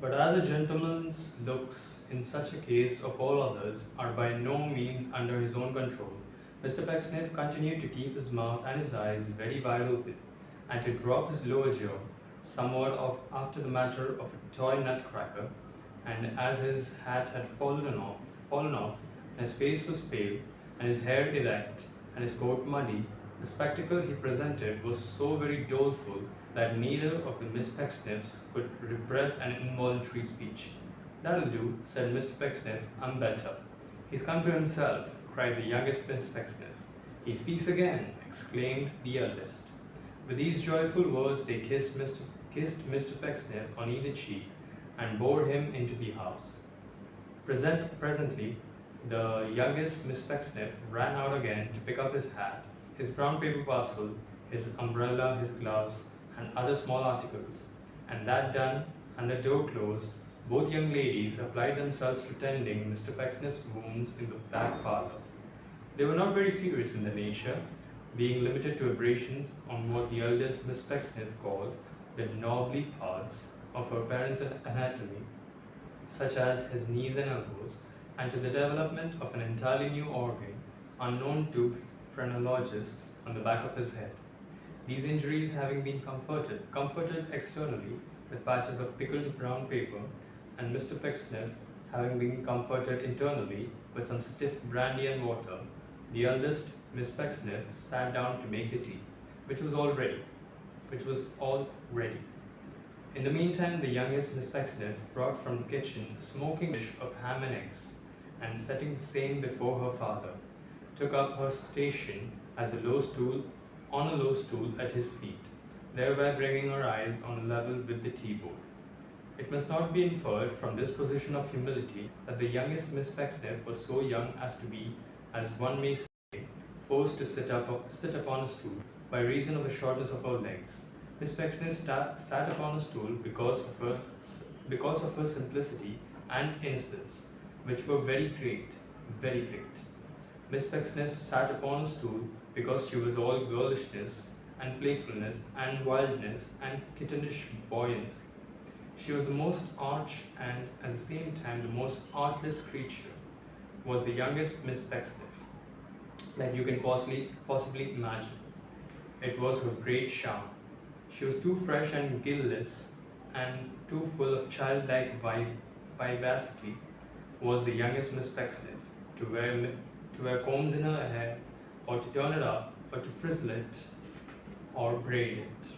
But as a gentleman's looks in such a case of all others are by no means under his own control, Mr. Pecksniff continued to keep his mouth and his eyes very wide open, and to drop his lower jaw somewhat after the manner of a toy nutcracker, and as his hat had fallen off, and his face was pale, and his hair erect, and his coat muddy, the spectacle he presented was so very doleful that neither of the Miss Pecksniffs could repress an involuntary speech. "That'll do," said Mr. Pecksniff. "I'm better." "He's come to himself," cried the youngest Miss Pecksniff. "He speaks again," exclaimed the eldest. With these joyful words they kissed Mr. Pecksniff on either cheek and bore him into the house. Presently, the youngest Miss Pecksniff ran out again to pick up his hat, his brown paper parcel, his umbrella, his gloves, and other small articles, and that done and the door closed, both young ladies applied themselves to tending Mr. Pecksniff's wounds in the back parlour. They were not very serious in their nature, being limited to abrasions on what the eldest Miss Pecksniff called the knobbly parts of her parents' anatomy, such as his knees and elbows, and to the development of an entirely new organ, unknown to phrenologists, on the back of his head. These injuries having been comforted externally with patches of pickled brown paper, and Mr. Pecksniff having been comforted internally with some stiff brandy and water, the eldest Miss Pecksniff sat down to make the tea, which was all ready. In the meantime, the youngest Miss Pecksniff brought from the kitchen a smoking dish of ham and eggs, and setting the same before her father, took up her station as on a low stool at his feet, thereby bringing her eyes on a level with the tea-board. It must not be inferred from this position of humility that the youngest Miss Pecksniff was so young as to be, as one may say, forced to sit upon a stool by reason of the shortness of her legs. Miss Pecksniff sat upon a stool because of her simplicity and innocence, which were very great, very great. Miss Pecksniff sat upon a stool because she was all girlishness and playfulness and wildness and kittenish buoyancy. She was the most arch and at the same time the most artless creature, was the youngest Miss Pecksniff, that you can possibly imagine. It was her great charm. She was too fresh and guileless and too full of childlike vivacity, was the youngest Miss Pecksniff, to wear combs in her hair, or to turn it up, or to frizzle it, or braid it.